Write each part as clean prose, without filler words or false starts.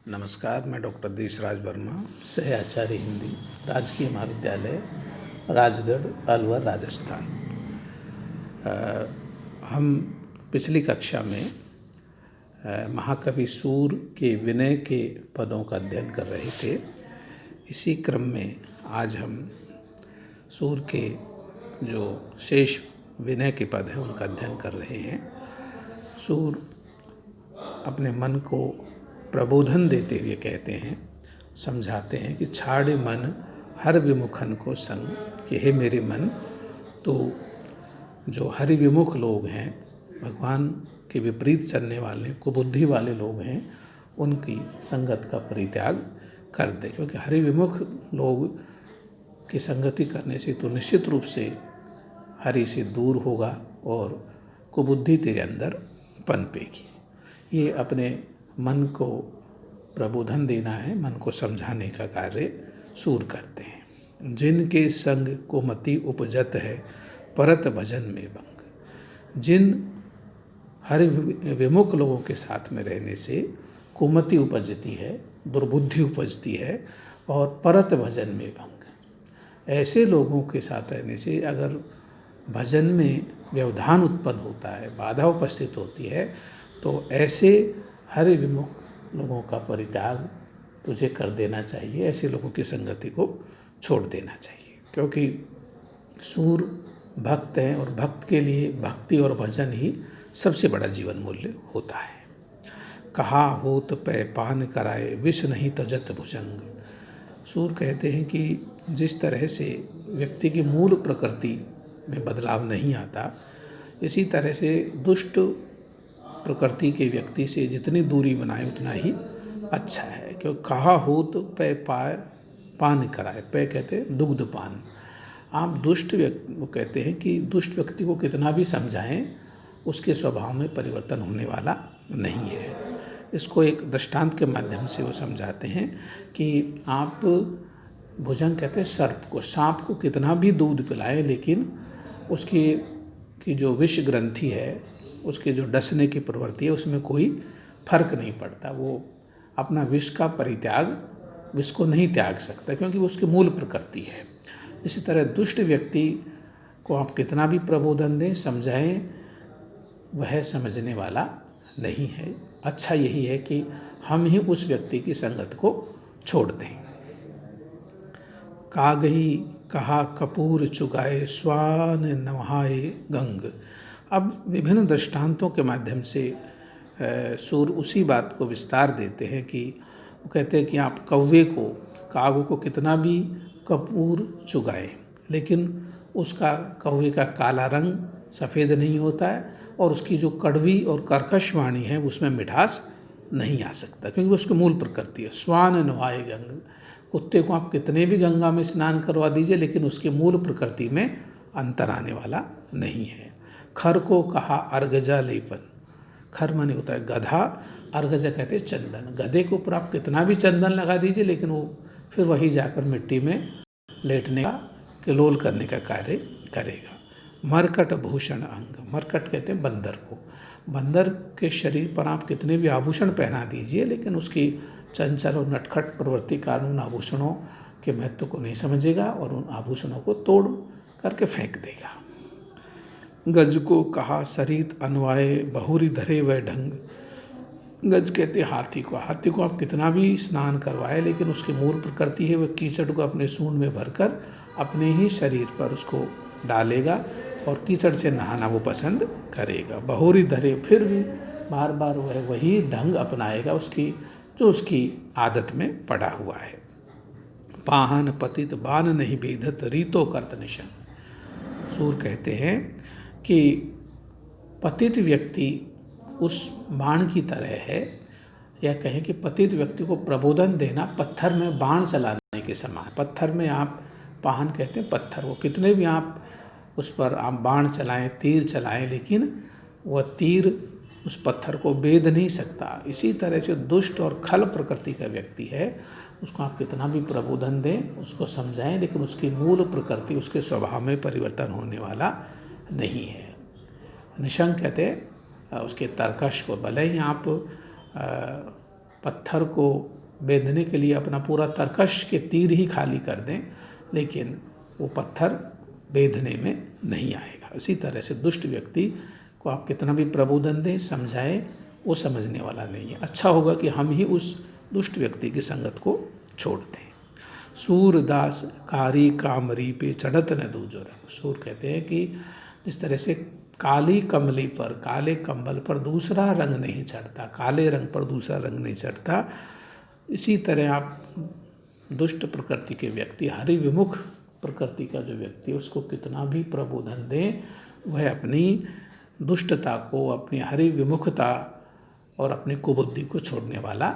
नमस्कार, मैं डॉक्टर देशराज वर्मा, सह आचार्य हिंदी, राजकीय महाविद्यालय राजगढ़, अलवर, राजस्थान। हम पिछली कक्षा में महाकवि सूर के विनय के पदों का अध्ययन कर रहे थे। इसी क्रम में आज हम सूर के जो शेष विनय के पद हैं उनका अध्ययन कर रहे हैं। सूर अपने मन को प्रबोधन देते हुए कहते हैं, समझाते हैं कि छाड़े मन हर विमुखन को संग, कि हे मेरे मन, तो जो हरि विमुख लोग हैं, भगवान के विपरीत चलने वाले कुबुद्धि वाले लोग हैं, उनकी संगत का परित्याग कर दे। क्योंकि हरि विमुख लोग की संगति करने से तो निश्चित रूप से हरि से दूर होगा और कुबुद्धि तेरे अंदर पनपेगी। ये अपने मन को प्रबोधन देना है, मन को समझाने का कार्य सूर करते हैं। जिनके संग को मति उपजत है, परत भजन में भंग। जिन हरि विमुख लोगों के साथ में रहने से कुमति उपजती है, दुर्बुद्धि उपजती है और परत भजन में भंग। ऐसे लोगों के साथ रहने से अगर भजन में व्यवधान उत्पन्न होता है, बाधा उपस्थित होती है, तो ऐसे हरि विमुख लोगों का परित्याग तुझे कर देना चाहिए। ऐसे लोगों की संगति को छोड़ देना चाहिए। क्योंकि सूर भक्त हैं और भक्त के लिए भक्ति और भजन ही सबसे बड़ा जीवन मूल्य होता है। कहा होत पै पान कराए, विष नहीं तजत भुजंग। सूर कहते हैं कि जिस तरह से व्यक्ति की मूल प्रकृति में बदलाव नहीं आता, इसी तरह से दुष्ट प्रकृति के व्यक्ति से जितनी दूरी बनाए उतना ही अच्छा है। क्योंकि कहा हो तो पै पाए पान कराए, पै कहते हैं दुग्ध पान। आप दुष्ट व्यक्ति वो कहते हैं कि दुष्ट व्यक्ति को कितना भी समझाएं, उसके स्वभाव में परिवर्तन होने वाला नहीं है। इसको एक दृष्टांत के माध्यम से वो समझाते हैं कि आप भुजंग कहते हैं सर्प को, सांप को कितना भी दूध पिलाएं, लेकिन उसकी जो विष ग्रंथि है, उसके जो डसने की प्रवृत्ति है, उसमें कोई फर्क नहीं पड़ता। वो अपना विष का परित्याग, विष को नहीं त्याग सकता, क्योंकि वो उसकी मूल प्रकृति है। इसी तरह दुष्ट व्यक्ति को आप कितना भी प्रबोधन दें, समझाएं, वह समझने वाला नहीं है। अच्छा यही है कि हम ही उस व्यक्ति की संगत को छोड़ दें। कागही कहा कपूर चुगाए, स्वान नहाए गंग। अब विभिन्न दृष्टांतों के माध्यम से सूर उसी बात को विस्तार देते हैं कि वो कहते हैं कि आप कौवे को, काग को कितना भी कपूर चुगाए, लेकिन उसका, कौवे का काला रंग सफ़ेद नहीं होता है और उसकी जो कड़वी और कर्कश वाणी है उसमें मिठास नहीं आ सकता, क्योंकि वो उसकी मूल प्रकृति है। स्वान नहाए गंग। कुत्ते को आप कितने भी गंगा में स्नान करवा दीजिए, लेकिन उसकी मूल प्रकृति में अंतर आने वाला नहीं है। खर को कहा अर्गजा लेपन। खर माने होता है गधा, अर्गजा कहते हैं चंदन। गधे के ऊपर आप कितना भी चंदन लगा दीजिए, लेकिन वो फिर वही जाकर मिट्टी में लेटने का, किलोल करने का कार्य करेगा। मरकट भूषण अंग। मरकट कहते हैं बंदर को। बंदर के शरीर पर आप कितने भी आभूषण पहना दीजिए, लेकिन उसकी चंचल और नटखट प्रवृत्ति कारण उन आभूषणों के महत्व को नहीं समझेगा और उन आभूषणों को तोड़ करके फेंक देगा। गज को कहा सरित अनवाए, बहुरी धरे वह ढंग। गज कहते हाथी को। हाथी को आप कितना भी स्नान करवाए, लेकिन उसकी मूल प्रकृति है वह कीचड़ को अपने सूंड में भरकर अपने ही शरीर पर उसको डालेगा और कीचड़ से नहाना वो पसंद करेगा। बहुरी धरे, फिर भी बार बार वह वही ढंग अपनाएगा उसकी, जो उसकी आदत में पड़ा हुआ है। पाहन पतित बान नहीं बेधत, रीतो करत निशन। सूर कहते हैं कि पतित व्यक्ति उस बाण की तरह है, या कहें कि पतित व्यक्ति को प्रबोधन देना पत्थर में बाण चलाने के समान। पत्थर में आप, पाहन कहते हैं पत्थर को, कितने भी आप उस पर आप बाण चलाएं, तीर चलाएं, लेकिन वह तीर उस पत्थर को भेद नहीं सकता। इसी तरह से दुष्ट और खल प्रकृति का व्यक्ति है, उसको आप कितना भी प्रबोधन दें, उसको समझाएं, लेकिन उसकी मूल प्रकृति, उसके स्वभाव में परिवर्तन होने वाला नहीं है। निशंक कहते हैं उसके तर्कश को। भले ही आप पत्थर को बेंधने के लिए अपना पूरा तरकश के तीर ही खाली कर दें, लेकिन वो पत्थर बेंधने में नहीं आएगा। इसी तरह से दुष्ट व्यक्ति को आप कितना भी प्रबोधन दें, समझाएं, वो समझने वाला नहीं है। अच्छा होगा कि हम ही उस दुष्ट व्यक्ति की संगत को छोड़ दें। सूरदास कारी कामरी पे चढ़त न दूजो रंग। सूर कहते हैं कि जिस तरह से काली कमली पर, काले कंबल पर दूसरा रंग नहीं चढ़ता, काले रंग पर दूसरा रंग नहीं चढ़ता, इसी तरह आप दुष्ट प्रकृति के व्यक्ति, हरिविमुख प्रकृति का जो व्यक्ति है, उसको कितना भी प्रबोधन दें, वह अपनी दुष्टता को, अपनी हरिविमुखता और अपनी कुबुद्धि को छोड़ने वाला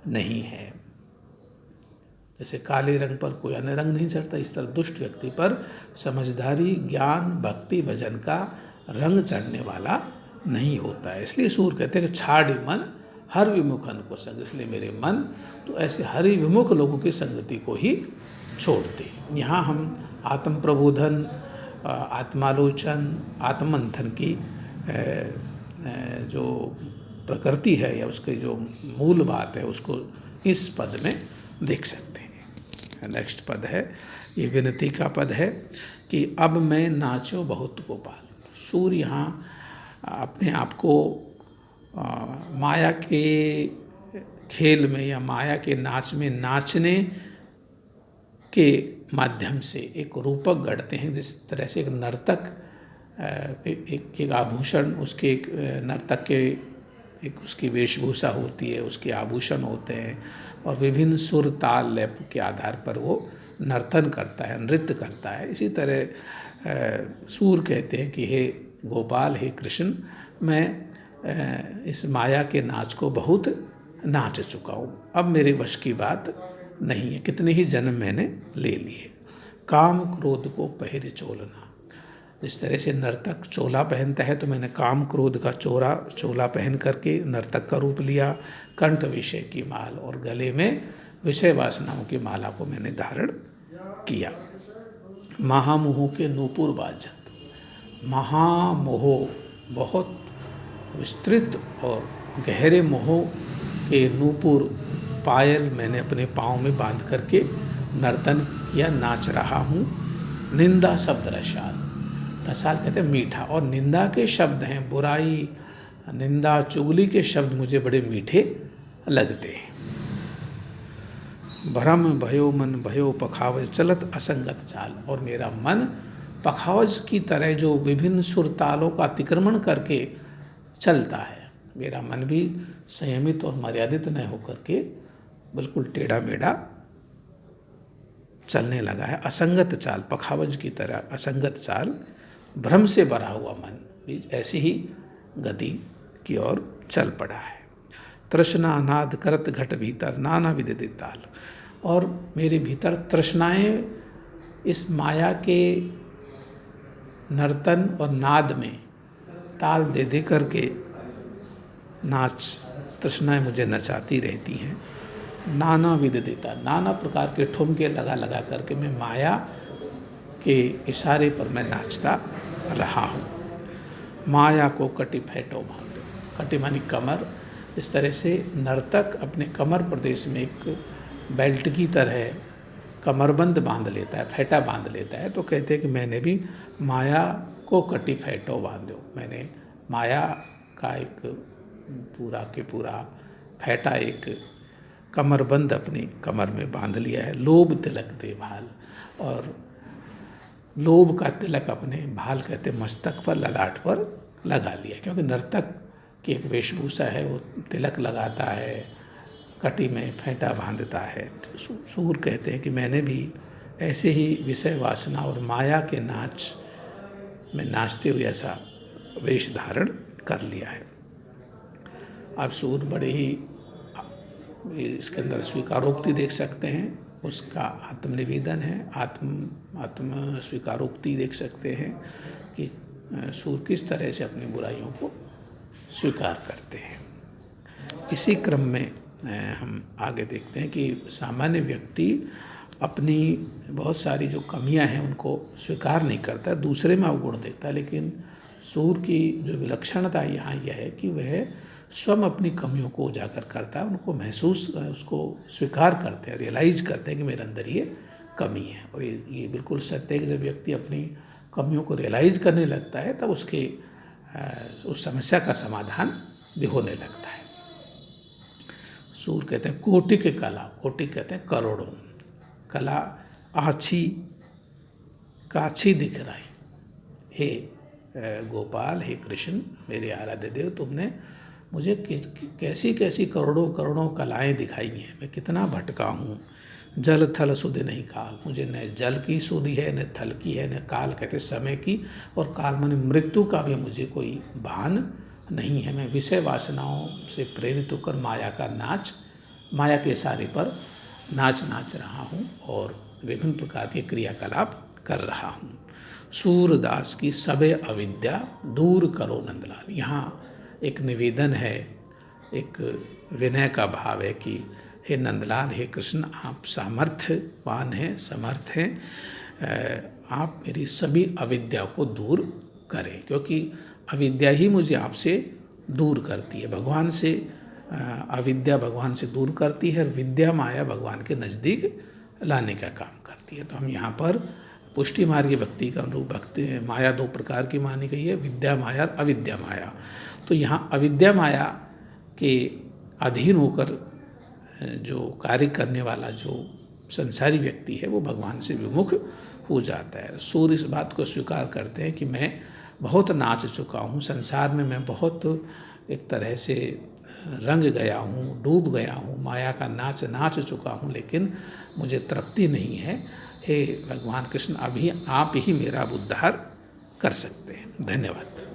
नहीं है। जैसे काले रंग पर कोई अन्य रंग नहीं चढ़ता, इस तरह दुष्ट व्यक्ति पर समझदारी, ज्ञान, भक्ति, भजन का रंग चढ़ने वाला नहीं होता है। इसलिए सूर कहते हैं कि छाड़ी मन हर विमुखन को संग। इसलिए मेरे मन तो ऐसे हरि विमुख लोगों की संगति को ही छोड़ते। यहाँ हम आत्म प्रबोधन, आत्मालोचन, आत्ममंथन की जो प्रकृति है या उसकी जो मूल बात है, उसको इस पद में देख सकते हैं। नेक्स्ट पद है, ये विनती का पद है कि अब मैं नाचो बहुत गोपाल। सूर्य यहाँ अपने आप को माया के खेल में या माया के नाच में नाचने के माध्यम से एक रूपक गढ़ते हैं। जिस तरह से एक नर्तक एक आभूषण, उसके एक नर्तक के एक उसकी वेशभूषा होती है, उसके आभूषण होते हैं और विभिन्न सुर ताल लय के आधार पर वो नर्तन करता है, नृत्य करता है। इसी तरह सूर कहते हैं कि हे गोपाल, हे कृष्ण, मैं इस माया के नाच को बहुत नाच चुका हूँ, अब मेरे वश की बात नहीं है, कितने ही जन्म मैंने ले लिए। काम क्रोध को पहिर चोलना। जिस तरह से नर्तक चोला पहनता है, तो मैंने काम क्रोध का चोला पहन करके नर्तक का रूप लिया। कंठ विषय की माल और गले में विषय वासनाओं की माला को मैंने धारण किया। महामोह के नूपुर बाजत। महामोह, बहुत विस्तृत और गहरे मोह के नूपुर पायल मैंने अपने पाँव में बांध करके नर्तन या नाच रहा हूँ। निंदा शब्द रसाल। रसाल कहते हैं मीठा, और निंदा के शब्द हैं, बुराई, निंदा, चुगली के शब्द मुझे बड़े मीठे लगते हैं। भ्रम भयो मन भयो पखावज चलत असंगत चाल। और मेरा मन पखावज की तरह जो विभिन्न सुर तालों का अतिक्रमण करके चलता है, मेरा मन भी संयमित और मर्यादित न होकर के बिल्कुल टेढ़ा मेढ़ा चलने लगा है। असंगत चाल, पखावज की तरह असंगत चाल, भ्रम से भरा हुआ मन भी ऐसी ही गति की ओर चल पड़ा है। तृष्णा नाद करत घट भीतर नाना विदित ताल। और मेरे भीतर तृष्णाएं इस माया के नर्तन और नाद में ताल दे दे करके नाच, तृष्णाएं मुझे नचाती रहती हैं। नाना विदिता, नाना प्रकार के ठुमके लगा लगा करके मैं माया के इशारे पर मैं नाचता रहा हूँ। माया को कटी फैटो बांधो। कटी मानी कमर। इस तरह से नर्तक अपने कमर प्रदेश में एक बेल्ट की तरह कमरबंद बांध लेता है, फैटा बांध लेता है। तो कहते हैं कि मैंने भी माया को कटी फैटो बांधो। मैंने माया का एक पूरा के पूरा फैटा एक कमरबंद अपनी कमर में बांध लिया है। लोभ तिलक दे भाल। और लोभ का तिलक अपने भाल कहते मस्तक पर, ललाट पर लगा लिया, क्योंकि नर्तक की एक वेशभूषा है, वो तिलक लगाता है, कटी में फेंटा बांधता है। सूर कहते हैं कि मैंने भी ऐसे ही विषय वासना और माया के नाच में नाचते हुए ऐसा वेश धारण कर लिया है। आप सूर बड़े ही इसके अंदर स्वीकारोक्ति देख सकते हैं, उसका आत्मनिवेदन है, आत्म स्वीकारोक्ति देख सकते हैं कि सूर किस तरह से अपनी बुराइयों को स्वीकार करते हैं। इसी क्रम में हम आगे देखते हैं कि सामान्य व्यक्ति अपनी बहुत सारी जो कमियां हैं उनको स्वीकार नहीं करता, दूसरे में अवगुण देखता है। लेकिन सूर की जो विलक्षणता यहाँ यह है कि वह स्वयं अपनी कमियों को उजागर करता है, उनको महसूस, उसको स्वीकार करते हैं, रियलाइज करते हैं कि मेरे अंदर ये कमी है। और ये बिल्कुल सत्य है कि जब व्यक्ति अपनी कमियों को रियलाइज करने लगता है तब उसके उस समस्या का समाधान भी होने लगता है। सूर कहते हैं कोटि के कला, कोटि कहते हैं करोड़ों, कला आछी काछी दिख रही। हे गोपाल, हे कृष्ण, मेरे आराध्य देव, तुमने मुझे कैसी कैसी करोड़ों करोड़ों कलाएं दिखाई हैं। मैं कितना भटका हूँ। जल थल सुधि नहीं काल, मुझे न जल की सुधि है, न थल की है, न काल कहते समय की, और काल माने मृत्यु का भी मुझे कोई भान नहीं है। मैं विषय वासनाओं से प्रेरित होकर माया का नाच, माया के इशारे पर नाच रहा हूँ और विभिन्न प्रकार के क्रियाकलाप कर रहा हूँ। सूरदास की सबे अविद्या दूर करो नंदलाल। यहाँ एक निवेदन है, एक विनय का भाव है कि हे नंदलाल, हे कृष्ण, आप सामर्थ्यवान हैं, समर्थ हैं, आप मेरी सभी अविद्या को दूर करें, क्योंकि अविद्या ही मुझे आपसे दूर करती है। भगवान से अविद्या भगवान से दूर करती है, विद्या माया भगवान के नज़दीक लाने का काम करती है। तो हम यहाँ पर पुष्टि मार्गी भक्ति का अनुरूप भक्ति, माया दो प्रकार की मानी गई है, विद्या माया, अविद्या माया। तो यहाँ अविद्या माया के अधीन होकर जो कार्य करने वाला जो संसारी व्यक्ति है वो भगवान से विमुख हो जाता है। सूर्य इस बात को स्वीकार करते हैं कि मैं बहुत नाच चुका हूँ संसार में, मैं बहुत एक तरह से रंग गया हूँ, डूब गया हूँ, माया का नाच चुका हूँ, लेकिन मुझे तृप्ति नहीं है। हे भगवान कृष्ण, अभी आप ही मेरा उद्धार कर सकते हैं। धन्यवाद।